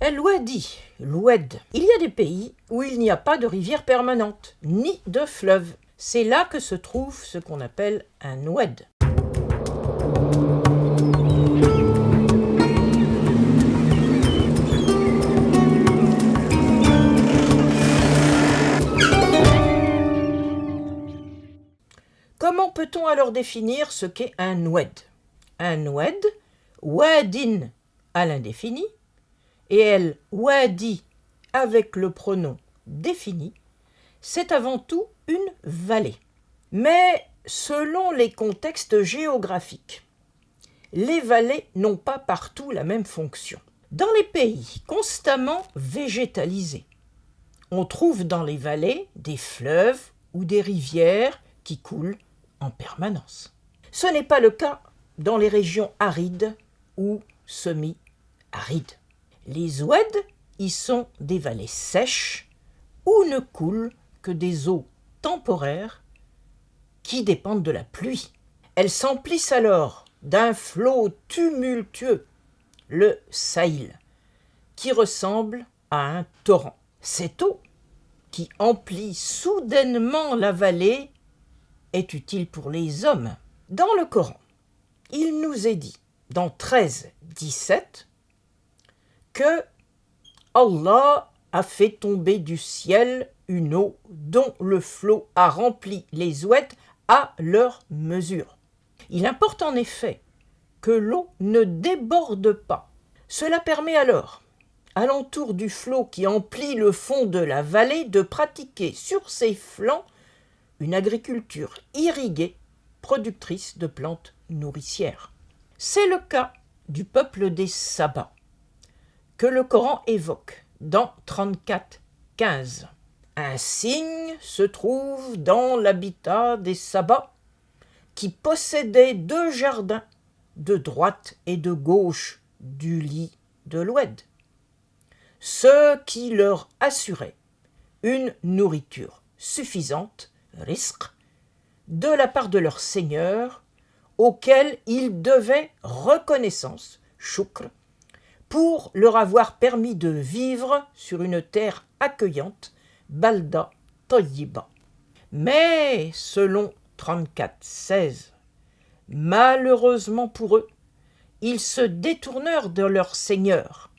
El-Wadi, l'Oued. Il y a des pays où il n'y a pas de rivière permanente, ni de fleuve. C'est là que se trouve ce qu'on appelle un oued. Comment peut-on alors définir ce qu'est un oued? Un oued, wadin à l'indéfini, et el-wadi avec le pronom défini, c'est avant tout une vallée. Mais selon les contextes géographiques, les vallées n'ont pas partout la même fonction. Dans les pays constamment végétalisés, on trouve dans les vallées des fleuves ou des rivières qui coulent en permanence. Ce n'est pas le cas dans les régions arides ou semi-arides. Les oueds y sont des vallées sèches où ne coulent que des eaux temporaires qui dépendent de la pluie. Elles s'emplissent alors d'un flot tumultueux, le Saïl, qui ressemble à un torrent. Cette eau, qui emplit soudainement la vallée, est utile pour les hommes. Dans le Coran, il nous est dit, dans 13-17, que Allah a fait tomber du ciel une eau dont le flot a rempli les oueds à leur mesure. Il importe en effet que l'eau ne déborde pas. Cela permet alors, alentour du flot qui emplit le fond de la vallée, de pratiquer sur ses flancs une agriculture irriguée, productrice de plantes nourricières. C'est le cas du peuple des Sabas, que le Coran évoque dans 34-15. Un signe se trouve dans l'habitat des Sabas qui possédaient 2 jardins de droite et de gauche du lit de l'Oued, ce qui leur assurait une nourriture suffisante, risque, de la part de leur seigneur, auquel ils devaient reconnaissance, shukr, pour leur avoir permis de vivre sur une terre accueillante, Balda Tayyiba. Mais, selon 34-16, malheureusement pour eux, ils se détournèrent de leur seigneur,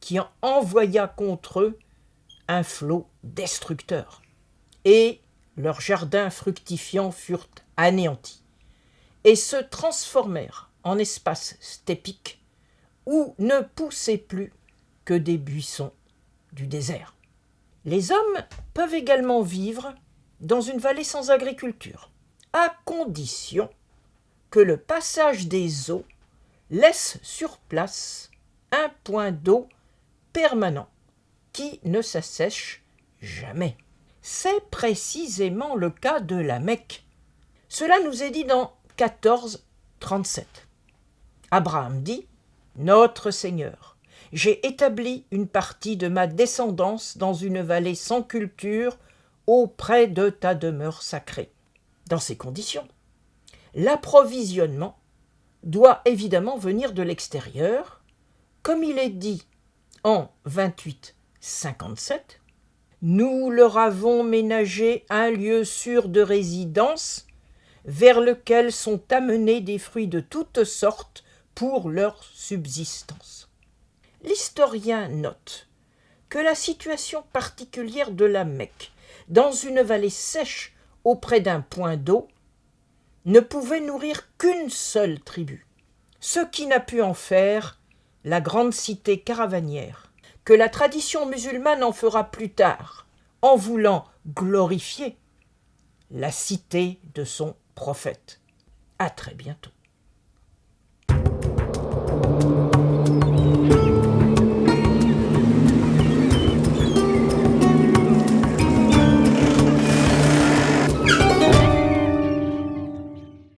qui en envoya contre eux un flot destructeur, et leurs jardins fructifiants furent anéantis, et se transformèrent en espaces stépiques où ne poussaient plus que des buissons du désert. Les hommes peuvent également vivre dans une vallée sans agriculture, à condition que le passage des eaux laisse sur place un point d'eau permanent qui ne s'assèche jamais. C'est précisément le cas de la Mecque. Cela nous est dit dans 14-37. Abraham dit « Notre Seigneur, j'ai établi une partie de ma descendance dans une vallée sans culture auprès de ta demeure sacrée. » Dans ces conditions, l'approvisionnement doit évidemment venir de l'extérieur, comme il est dit en 28-57. Nous leur avons ménagé un lieu sûr de résidence vers lequel sont amenés des fruits de toutes sortes pour leur subsistance. L'historien note que la situation particulière de la Mecque, dans une vallée sèche auprès d'un point d'eau, ne pouvait nourrir qu'une seule tribu, ce qui n'a pu en faire la grande cité caravanière, que la tradition musulmane en fera plus tard, en voulant glorifier la cité de son prophète. À très bientôt.